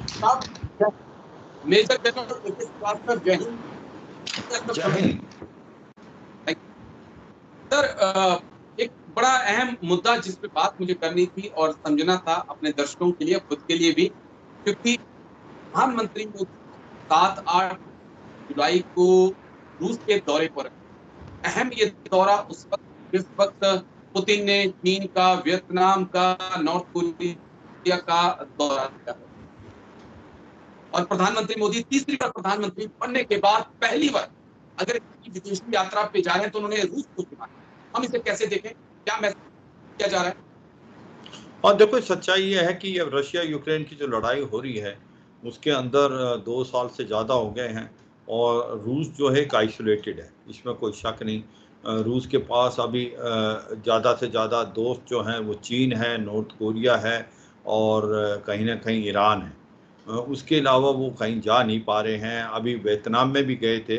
साहब, major general OP Srivastava, जय हिंद। जय हिंद सर, एक बड़ा अहम मुद्दा जिस पे बात मुझे करनी थी और समझना था अपने दर्शकों के लिए, खुद के लिए भी, क्योंकि प्रधानमंत्री मोदी 7-8 जुलाई को रूस के दौरे पर, अहम ये दौरा उस वक्त जिस वक्त पुतिन ने चीन का, वियतनाम का, नॉर्थ कोरिया का दौरा किया है। और प्रधानमंत्री मोदी तीसरी बार प्रधानमंत्री बनने के बाद पहली बार अगर विदेशी यात्रा पे जा रहे हैं तो उन्होंने रूस को चुना। हम इसे कैसे देखें, क्या मैसेज किया जा रहा है? और देखो, सच्चाई ये है कि अब रशिया यूक्रेन की जो लड़ाई हो रही है उसके अंदर 2 साल से ज़्यादा हो गए हैं और रूस जो है एक आइसोलेटेड है, इसमें कोई शक नहीं। रूस के पास अभी ज़्यादा से ज़्यादा दोस्त जो हैं वो चीन है, नॉर्थ कोरिया है और कहीं ना कहीं ईरान है। उसके अलावा वो कहीं जा नहीं पा रहे हैं। अभी वियतनाम में भी गए थे,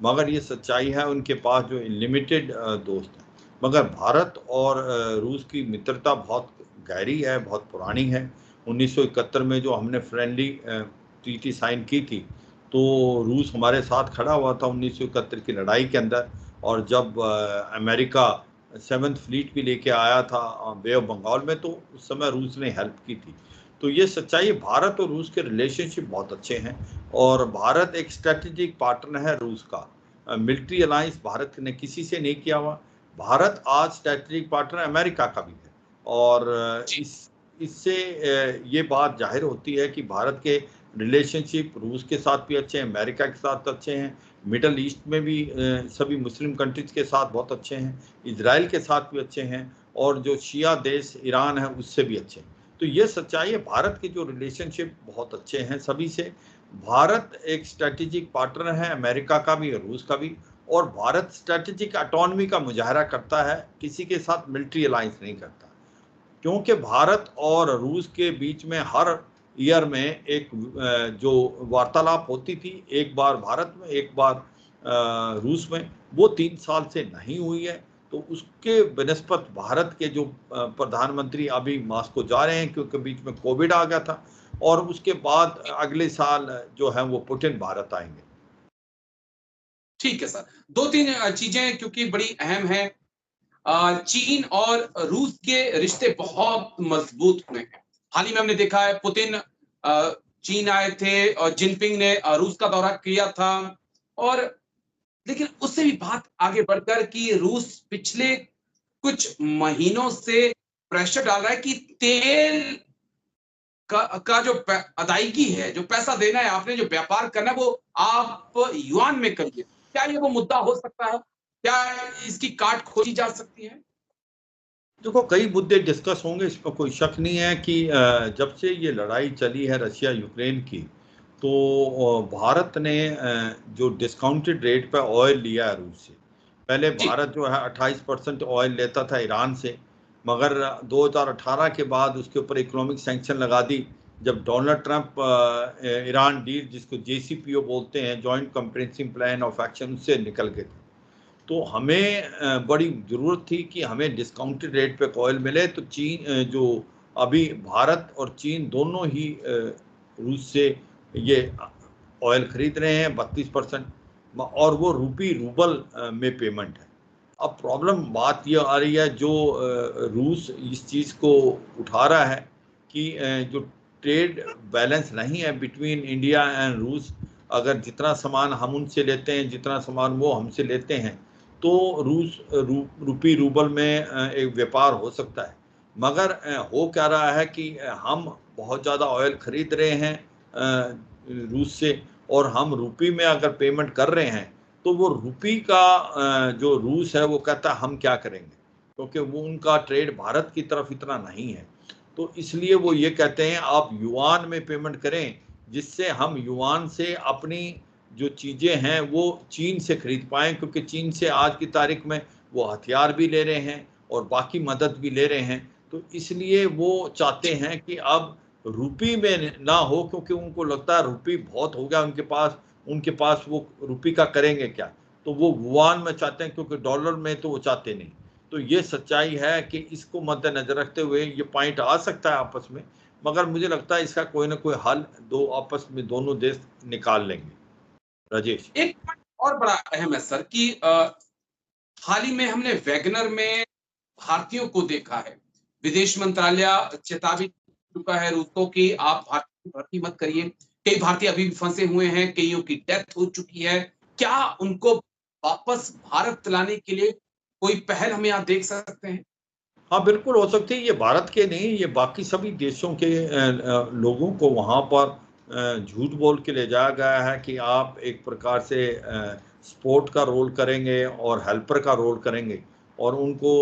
मगर ये सच्चाई है उनके पास जो लिमिटेड दोस्त हैं। मगर भारत और रूस की मित्रता बहुत गहरी है, बहुत पुरानी है। 1971 में जो हमने फ्रेंडली ट्रीटी साइन की थी, तो रूस हमारे साथ खड़ा हुआ था 1971 की लड़ाई के अंदर। और जब अमेरिका 7th फ्लीट भी लेके आया था बे ऑफ बंगाल में, तो उस समय रूस ने हेल्प की थी। तो ये सच्चाई, भारत और रूस के रिलेशनशिप बहुत अच्छे हैं और भारत एक स्ट्रेटेजिक पार्टनर है रूस का। मिलिट्री अलायंस भारत ने किसी से नहीं किया हुआ। भारत आज स्ट्रेटेजिक पार्टनर अमेरिका का भी है और इससे ये बात जाहिर होती है कि भारत के रिलेशनशिप रूस के साथ भी अच्छे हैं, अमेरिका के साथ अच्छे हैं, मिडल ईस्ट में भी सभी मुस्लिम कंट्रीज के साथ बहुत अच्छे हैं, इजराइल के साथ भी अच्छे हैं और जो शिया देश ईरान है उससे भी अच्छे हैं। तो ये सच्चाई है, भारत के जो रिलेशनशिप बहुत अच्छे हैं सभी से। भारत एक स्ट्रेटेजिक पार्टनर है अमेरिका का भी और रूस का भी। और भारत स्ट्रेटेजिक ऑटोनॉमी का मुजाहरा करता है, किसी के साथ मिलिट्री अलायंस नहीं करता, क्योंकि भारत और रूस के बीच में हर ईयर में एक जो वार्तालाप होती थी, एक बार भारत में एक बार रूस में, वो 3 साल से नहीं हुई है। तो उसके बनस्पत भारत के जो प्रधानमंत्री अभी मॉस्को जा रहे हैं, क्योंकि बीच में कोविड आ गया था, और उसके बाद अगले साल जो है वो पुतिन भारत आएंगे। ठीक है सर, 2-3 चीजें क्योंकि बड़ी अहम है। चीन और रूस के रिश्ते बहुत मजबूत हुए हैं। हाल ही में हमने देखा है पुतिन चीन आए थे और जिनपिंग ने रूस का दौरा किया था। और लेकिन उससे भी बात आगे बढ़कर कि रूस पिछले कुछ महीनों से प्रेशर डाल रहा है कि तेल का जो अदायगी है, जो पैसा देना है, आपने जो व्यापार करना है, वो आप युआन में करिए। क्या ये वो मुद्दा हो सकता है? क्या इसकी काट खोजी जा सकती है? देखो, कई मुद्दे डिस्कस होंगे, इसमें कोई शक नहीं है कि जब से ये लड़ाई चली है रशिया यूक्रेन की, तो भारत ने जो डिस्काउंटेड रेट पर ऑयल लिया है रूस से। पहले भारत जो है 28% ऑयल लेता था ईरान से, मगर 2018 के बाद उसके ऊपर इकोनॉमिक सैंक्शन लगा दी, जब डोनाल्ड ट्रंप ईरान डील, जिसको JCPO बोलते हैं, joint comprehensive plan of action, उससे निकल गए थे। तो हमें बड़ी ज़रूरत थी कि हमें डिस्काउंटेड रेट पे ऑयल मिले। तो चीन जो अभी भारत और चीन दोनों ही रूस से ये ऑयल खरीद रहे हैं 32%, और वो रूबल में पेमेंट है। अब प्रॉब्लम बात ये आ रही है, जो रूस इस चीज़ को उठा रहा है कि जो ट्रेड बैलेंस नहीं है बिटवीन इंडिया एंड रूस, अगर जितना सामान हम उनसे लेते हैं, जितना सामान वो हमसे लेते हैं, तो रूपी रूबल में एक व्यापार हो सकता है। मगर हो क्या रहा है कि हम बहुत ज़्यादा ऑयल खरीद रहे हैं रूस से, और हम रूपी में अगर पेमेंट कर रहे हैं, तो वो रूपी का जो रूस है वो कहता है हम क्या करेंगे, क्योंकि वो उनका ट्रेड भारत की तरफ इतना नहीं है। तो इसलिए वो ये कहते हैं आप युआन में पेमेंट करें, जिससे हम युआन से अपनी जो चीज़ें हैं वो चीन से खरीद पाएँ, क्योंकि चीन से आज की तारीख में वो हथियार भी ले रहे हैं और बाकी मदद भी ले रहे हैं। तो इसलिए वो चाहते हैं कि अब रूपी में ना हो, क्योंकि उनको लगता है रूपी बहुत हो गया उनके पास वो रूपी का करेंगे क्या। तो वो युआन में चाहते हैं, क्योंकि डॉलर में तो वो चाहते नहीं। तो ये सच्चाई है कि इसको मद्देनजर रखते हुए ये पॉइंट आ सकता है आपस में, मगर मुझे लगता है इसका कोई ना कोई हल दो आपस में दोनों देश निकाल लेंगे। राजेश। एक पॉइंट और बड़ा अहम है सर कि हाल ही में हमने वैगनर में भारतीयों को देखा है। विदेश मंत्रालय चेतावनी दे चुका है रूसों की आप भारतीय भर्ती मत करिए। कई भारतीय अभी भी फंसे हुए हैं, कईयों की डेथ हो चुकी है। क्या उनको वापस भारत लाने के लिए कोई पहल हम यहाँ देख सकते हैं? हाँ, बिल्कुल हो सकती है। ये भारत के नहीं, ये बाकी सभी देशों के लोगों को वहाँ पर झूठ बोल के ले जाया गया है कि आप एक प्रकार से सपोर्ट का रोल करेंगे और हेल्पर का रोल करेंगे, और उनको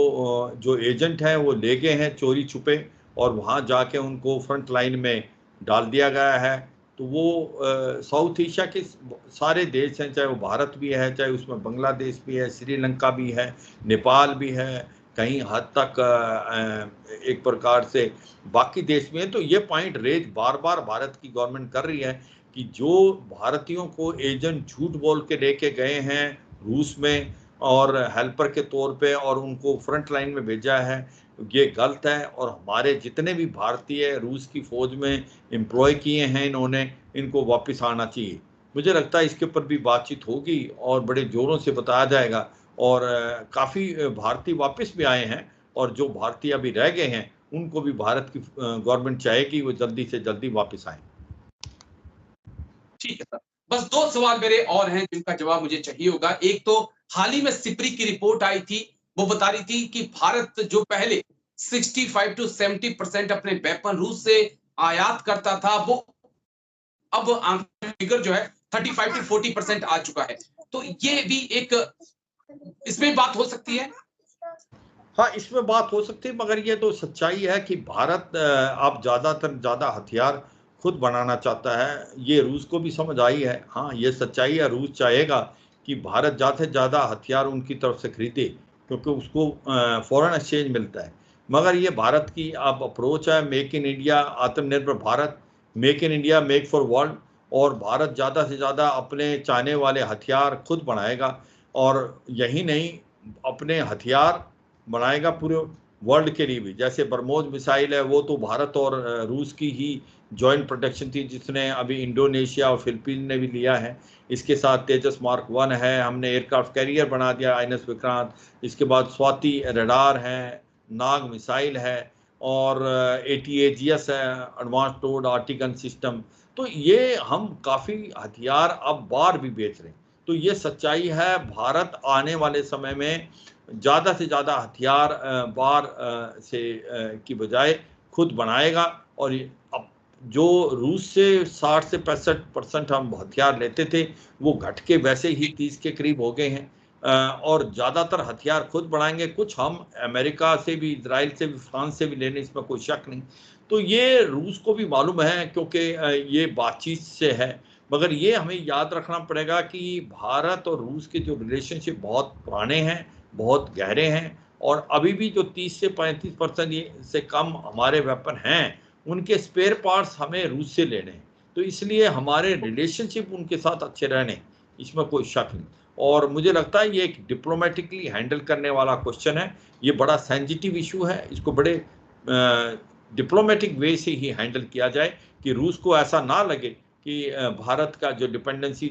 जो एजेंट हैं वो ले गए हैं चोरी छुपे, और वहाँ जाके उनको फ्रंट लाइन में डाल दिया गया है। तो वो साउथ एशिया के सारे देश हैं, चाहे वो भारत भी है, चाहे उसमें बांग्लादेश भी है, श्रीलंका भी है, नेपाल भी है, कहीं हद तक एक प्रकार से बाकी देश में है। तो ये पॉइंट रेज बार बार भारत की गवर्नमेंट कर रही है कि जो भारतीयों को एजेंट झूठ बोल के लेके गए हैं रूस में और हेल्पर के तौर पे और उनको फ्रंट लाइन में भेजा है, ये गलत है। और हमारे जितने भी भारतीय रूस की फौज में एम्प्लॉय किए हैं इन्होंने, इनको वापस आना चाहिए। मुझे लगता है इसके ऊपर भी बातचीत होगी और बड़े जोरों से बताया जाएगा, और काफ़ी भारतीय वापस भी आए हैं, और जो भारतीय अभी रह गए हैं उनको भी भारत की गवर्नमेंट चाहेगी वो जल्दी से जल्दी वापस आए। ठीक है सर। बस 2 सवाल मेरे और हैं जिनका जवाब मुझे चाहिए होगा। एक तो हाल ही में सिप्री की रिपोर्ट आई थी, वो बता रही थी कि भारत जो पहले 65 टू 70% अपने वेपन रूस से आयात करता था, वो अब फिगर जो है 35 टू 40% आ चुका है। तो ये भी एक इसमें बात हो सकती है? हाँ, इसमें बात हो सकती है, मगर ये तो सच्चाई है कि भारत अब ज़्यादातर ज़्यादा हथियार खुद बनाना चाहता है। ये रूस को भी समझ आई है। हाँ, ये सच्चाई है, रूस चाहेगा कि भारत ज़्यादा से ज़्यादा हथियार उनकी तरफ से खरीदे, क्योंकि उसको फॉरेन एक्सचेंज मिलता है। मगर ये भारत की अब अप्रोच है, मेक इन इंडिया, आत्मनिर्भर Bharat, make in India, make for world. और भारत ज़्यादा से ज़्यादा अपने चाहने वाले हथियार खुद बनाएगा, और यही नहीं, अपने हथियार बनाएगा पूरे वर्ल्ड के लिए भी। जैसे ब्रह्मोस मिसाइल है, वो तो भारत और रूस की ही जॉइंट प्रोटेक्शन थी, जिसने अभी इंडोनेशिया और फिलीपीन ने भी लिया है। इसके साथ तेजस मार्क 1 है, हमने एयरक्राफ्ट कैरियर बना दिया INS विक्रांत। इसके बाद स्वाति रडार है, नाग मिसाइल है, और ATAGS है, एडवांस टोड आर्टिगन सिस्टम। तो ये हम काफ़ी हथियार अब बाहर भी बेच रहे हैं। तो ये सच्चाई है, भारत आने वाले समय में ज़्यादा से ज़्यादा हथियार बाहर से की बजाय खुद बनाएगा। और अब जो रूस से 60 से 65% हम हथियार लेते थे, वो घट के वैसे ही 30 के करीब हो गए हैं। और ज़्यादातर हथियार खुद बनाएंगे, कुछ हम अमेरिका से भी, इजराइल से भी, फ्रांस से भी लेने, इसमें कोई शक नहीं। तो ये रूस को भी मालूम है, क्योंकि ये बातचीत से है। मगर ये हमें याद रखना पड़ेगा कि भारत और रूस के जो रिलेशनशिप बहुत पुराने हैं, बहुत गहरे हैं, और अभी भी जो 30 से 35% से कम हमारे वेपन हैं, उनके स्पेयर पार्ट्स हमें रूस से लेने हैं। तो इसलिए हमारे रिलेशनशिप उनके साथ अच्छे रहने, इसमें कोई शक नहीं। और मुझे लगता है ये एक डिप्लोमेटिकली हैंडल करने वाला क्वेश्चन है। ये बड़ा सेंसिटिव इशू है, इसको बड़े डिप्लोमेटिक वे से ही हैंडल किया जाए, कि रूस को ऐसा ना लगे कि भारत का जो डिपेंडेंसी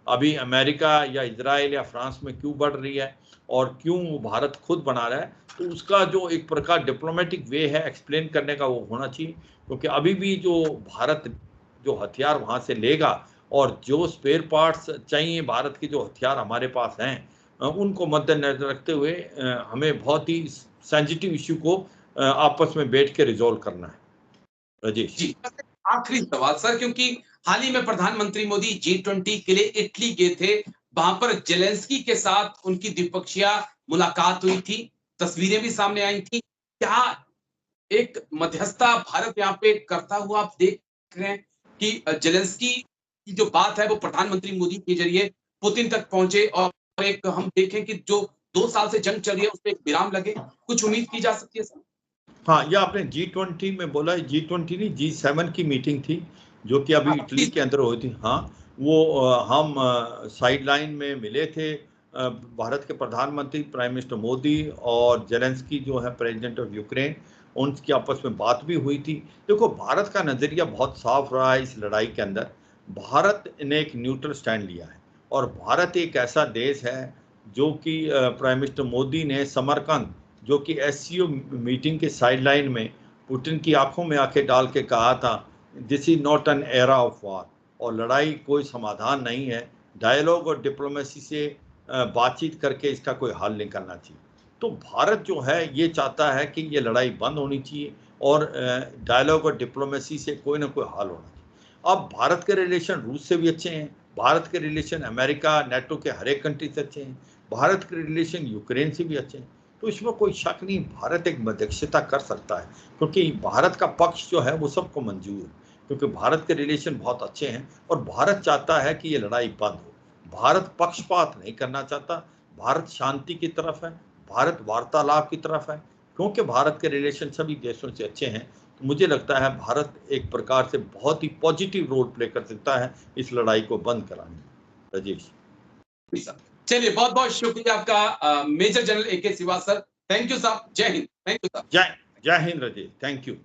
अभी अमेरिका या इजराइल या फ्रांस में क्यों बढ़ रही है, और क्यों भारत खुद बना रहा है। तो उसका जो एक प्रकार डिप्लोमेटिक वे है एक्सप्लेन करने का, वो होना चाहिए। क्योंकि अभी भी जो भारत जो हथियार वहाँ से लेगा, और जो स्पेयर पार्ट्स चाहिए भारत के जो हथियार हमारे पास हैं, उनको मद्देनजर रखते हुए हमें बहुत ही सेंसिटिव इश्यू को आपस में बैठ के रिजॉल्व करना है। राजेश। जी, बस एक आखिरी सवाल सर, क्योंकि हाल ही में प्रधानमंत्री मोदी G20 के लिए इटली गए थे। वहां पर जेलेंस्की के साथ उनकी द्विपक्षीय मुलाकात हुई थी, तस्वीरें भी सामने आई थी। क्या एक मध्यस्थता भारत यहाँ पे करता हुआ आप देख रहे हैं कि जेलेंस्की की जो बात है वो प्रधानमंत्री मोदी के जरिए पुतिन तक पहुंचे, और एक हम देखें कि जो 2 साल से जंग चल रही है उसपे एक विराम लगे, कुछ उम्मीद की जा सकती है सर? हाँ, ये आपने G20 में बोला, G20 नहीं, G7 की मीटिंग थी, जो कि अभी हाँ, इटली के अंदर हुई थी। हाँ, वो हम साइड लाइन में मिले थे, भारत के प्रधानमंत्री प्राइम मिनिस्टर मोदी और जेलेंस्की जो है प्रेसिडेंट ऑफ यूक्रेन। उनकी आपस में बात भी हुई थी। देखो, भारत का नज़रिया बहुत साफ रहा है इस लड़ाई के अंदर। भारत ने एक न्यूट्रल स्टैंड लिया है और भारत एक ऐसा देश है जो कि प्राइम मिनिस्टर मोदी ने समरकंद, जो कि एससीओ मीटिंग के साइडलाइन में पुतिन की आंखों में आंखें डाल के कहा था, this is not an era of war, और लड़ाई कोई समाधान नहीं है, डायलॉग और डिप्लोमेसी से बातचीत करके इसका कोई हल निकालना चाहिए। तो भारत जो है ये चाहता है कि ये लड़ाई बंद होनी चाहिए और डायलॉग और डिप्लोमेसी से कोई ना कोई हल होना चाहिए। अब भारत के रिलेशन रूस से भी अच्छे हैं, भारत के रिलेशन अमेरिका, नेटो के हर एक कंट्री से अच्छे हैं, भारत के रिलेशन यूक्रेन से भी अच्छे हैं। तो इसमें कोई शक नहीं, भारत एक मध्यस्थता कर सकता है, क्योंकि भारत का पक्ष जो है वो सबको मंजूर है, क्योंकि भारत के रिलेशन बहुत अच्छे हैं और भारत चाहता है कि ये लड़ाई बंद हो। भारत पक्षपात नहीं करना चाहता, भारत शांति की तरफ है, भारत वार्तालाप की तरफ है, क्योंकि भारत के रिलेशन सभी देशों से अच्छे हैं। तो मुझे लगता है भारत एक प्रकार से बहुत ही पॉजिटिव रोल प्ले कर सकता है इस लड़ाई को बंद कराने में। राजेश, चलिए, बहुत बहुत शुक्रिया आपका major general AK Srivastava. Thank you साहब, जय हिंद। थैंक यू साहब। जय हिंद राजेश, थैंक यू।